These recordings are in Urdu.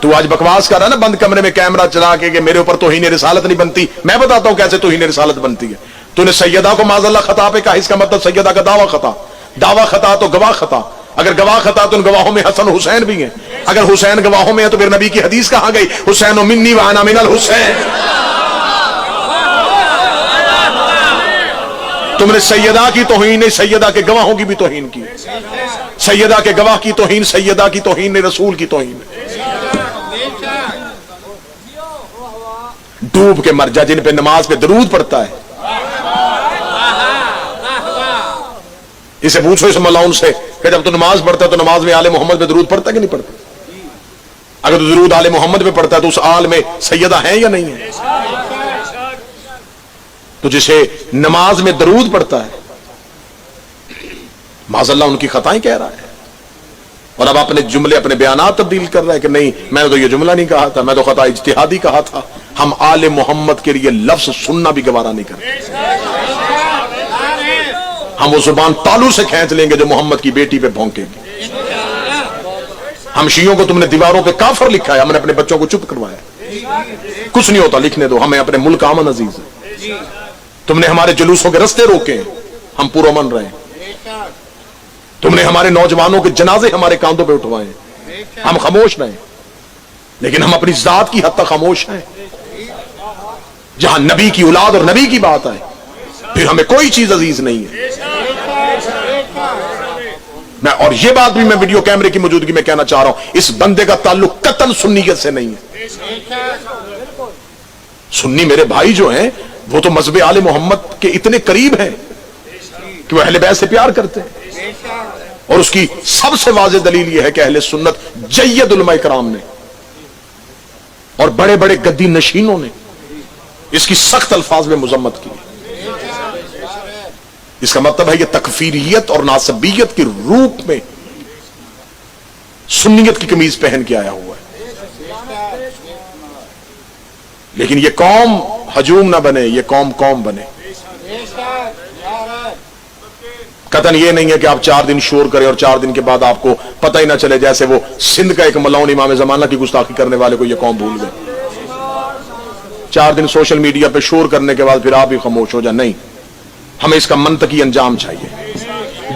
تو آج بکواس کر رہا نا بند کمرے میں کیمرہ چلا کے کہ میرے اوپر توہین رسالت نہیں بنتی. میں بتاتا ہوں کیسے توہین رسالت بنتی ہے. تو نے سیدہ کو معاذ اللہ خطا پہ کہا، اس کا مطلب سیدہ کا دعویٰ خطا. دعویٰ خطا تو گواہ خطا. اگر گواہ خطا تو ان گواہوں میں حسن حسین بھی ہیں. اگر حسین گواہوں میں ہے تو پھر نبی کی حدیث کہاں گئی؟ حسین منی وانا من الحسین. تم نے سیدہ کی توہین نہیں، سیدہ کے گواہوں کی بھی توہین کی. سیدہ کے گواہ کی توہین سیدہ کی توہین نہیں، رسول کی توہین. ڈوب کے مر جا جن پہ نماز پہ درود پڑتا ہے. اسے پوچھو اس ملعون سے کہ جب تو نماز پڑھتا ہے تو نماز میں آل محمد پہ درود پڑھتا ہے کہ نہیں پڑھتا؟ اگر تو درود آل محمد پہ پڑھتا ہے تو اس آل میں سیدہ ہیں یا نہیں ہے؟ تو جسے نماز میں درود پڑھتا ہے معاذ اللہ ان کی خطائیں کہہ رہا ہے، اور اب اپنے جملے اپنے بیانات تبدیل کر رہا ہے کہ نہیں میں نے تو یہ جملہ نہیں کہا تھا، میں تو خطا اجتہادی کہا تھا. ہم آل محمد کے لیے لفظ سننا بھی گوارا نہیں کرتے. ہم وہ زبان تالو سے کھینچ لیں گے جو محمد کی بیٹی پہ بھونکے گی. ہم شیعوں کو تم نے دیواروں پہ کافر لکھا ہے، ہم نے اپنے بچوں کو چپ کروایا. کچھ نہیں ہوتا، لکھنے دو، ہمیں اپنے ملک امن عزیز ہے. تم نے ہمارے جلوسوں کے رستے روکے ہیں، ہم پرامن رہے ہیں. تم نے ہمارے نوجوانوں کے جنازے ہمارے کاندھوں پہ اٹھوائے ہیں، ہم خاموش رہے. لیکن ہم اپنی ذات کی حد تک خاموش ہیں. جہاں نبی کی اولاد اور نبی کی بات آئے پھر ہمیں کوئی چیز عزیز نہیں ہے. اور یہ بات بھی میں ویڈیو کیمرے کی موجودگی میں کہنا چاہ رہا ہوں، اس بندے کا تعلق قطعاً سنیت سے نہیں ہے. سنی میرے بھائی جو ہیں وہ تو مذہب آل محمد کے اتنے قریب ہیں کہ وہ اہل بیت سے پیار کرتے ہیں. اور اس کی سب سے واضح دلیل یہ ہے کہ اہل سنت جید علماء کرام نے اور بڑے بڑے گدی نشینوں نے اس کی سخت الفاظ میں مذمت کی. اس کا مطلب ہے یہ تکفیریت اور ناسبیت کی روپ میں سنیت کی قمیض پہن کے آیا ہوا ہے. لیکن یہ قوم ہجوم نہ بنے، یہ قوم بنے. قطعاً یہ نہیں ہے کہ آپ 4 دن شور کریں اور 4 دن کے بعد آپ کو پتہ ہی نہ چلے، جیسے وہ سندھ کا ایک ملعون امام زمانہ کی گستاخی کرنے والے کو یہ قوم بھول گئے. 4 دن سوشل میڈیا پہ شور کرنے کے بعد پھر آپ بھی خاموش ہو جائیں. نہیں، ہمیں اس کا منطقی انجام چاہیے.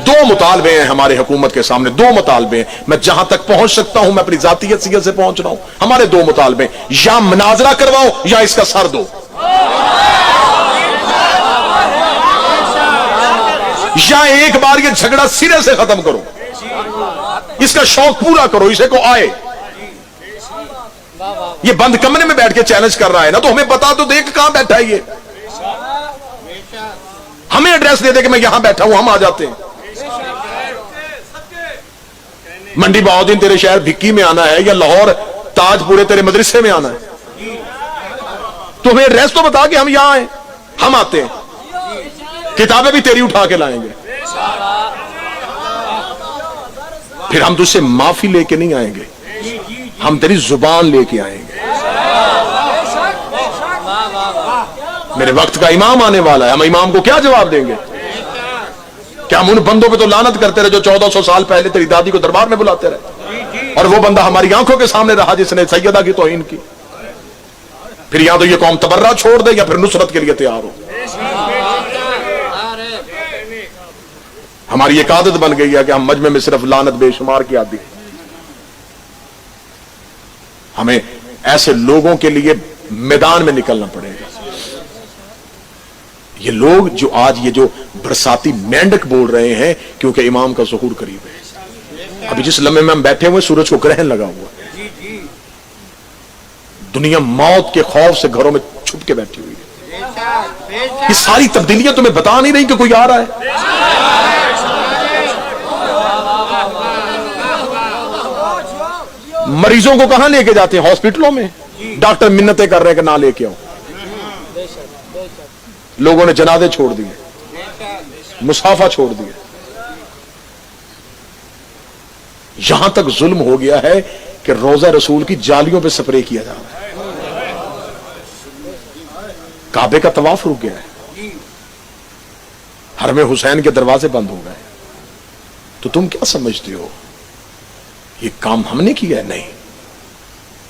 2 مطالبے ہیں ہمارے حکومت کے سامنے، 2 مطالبے ہیں. میں جہاں تک پہنچ سکتا ہوں میں اپنی ذاتی حیثیت سے پہنچ رہا ہوں. ہمارے 2 مطالبے ہیں، یا مناظرہ کرواؤ یا اس کا سر دو. یا ایک بار یہ جھگڑا سرے سے ختم کرو، اس کا شوق پورا کرو، اسے کو آئے. یہ بند کمرے میں بیٹھ کے چیلنج کر رہا ہے نا، تو ہمیں بتا تو دیکھ کہاں بیٹھا ہے یہ. ہمیں ایڈریس دے دے کہ میں یہاں بیٹھا ہوں، ہم آ جاتے ہیں. منڈی بہاؤدین تیرے شہر بھکی میں آنا ہے یا لاہور تاج پورے تیرے مدرسے میں آنا ہے؟ تو ہمیں ایڈریس تو بتا کہ ہم یہاں آئے. ہم آتے ہیں، کتابیں بھی تیری اٹھا کے لائیں گے. پھر ہم تجھ سے معافی لے کے نہیں آئیں گے، ہم تیری زبان لے کے آئیں گے. میرے وقت کا امام آنے والا ہے، ہم امام کو کیا جواب دیں گے؟ کیا ہم ان بندوں پہ تو لعنت کرتے رہے جو 1400 سال پہلے تیری دادی کو دربار میں بلاتے رہے، اور وہ بندہ ہماری آنکھوں کے سامنے رہا جس نے سیدہ کی توہین کی. پھر یا تو یہ قوم تبرہ چھوڑ دے یا پھر نصرت کے لیے تیار ہو. ہماری ایک عادت بن گئی ہے کہ ہم مجمع میں صرف لعنت بے شمار کی عادی. ہمیں ایسے لوگوں کے لیے میدان میں نکلنا پڑے گا. یہ لوگ جو آج یہ جو برساتی مینڈک بول رہے ہیں کیونکہ امام کا ظہور قریب ہے. ابھی جس لمحے میں ہم بیٹھے ہوئے سورج کو گرہن لگا ہوا، دنیا موت کے خوف سے گھروں میں چھپ کے بیٹھی ہوئی ہے. یہ ساری تبدیلیاں تمہیں بتا نہیں رہی کہ کوئی آ رہا ہے. مریضوں کو کہاں لے کے جاتے ہیں؟ ہاسپٹلوں میں. ڈاکٹر منتیں کر رہے ہیں کہ نہ لے کے آؤ. لوگوں نے جنازے چھوڑ دیے، مصافہ چھوڑ دیے. یہاں تک ظلم ہو گیا ہے کہ روزہ رسول کی جالیوں پہ سپرے کیا جا رہا ہے. کعبے کا طواف رک گیا ہے، حرم حسین کے دروازے بند ہو گئے. تو تم کیا سمجھتے ہو یہ کام ہم نے کیا ہے؟ نہیں،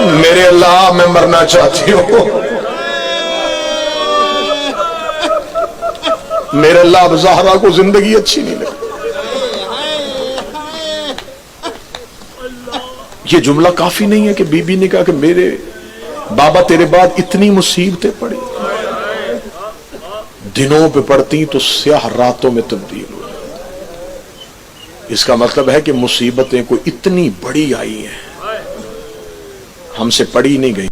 میرے اللہ میں مرنا چاہتی ہوں، میرے اللہ اب زہرا کو زندگی اچھی نہیں لگی۔ یہ جملہ کافی نہیں ہے کہ بی بی نے کہا کہ میرے بابا تیرے بعد اتنی مصیبتیں پڑی، دنوں پہ پڑتی تو سیاہ راتوں میں تبدیل ہو جاتی۔ اس کا مطلب ہے کہ مصیبتیں کوئی اتنی بڑی آئی ہیں، ہم سے پڑی نہیں گئی۔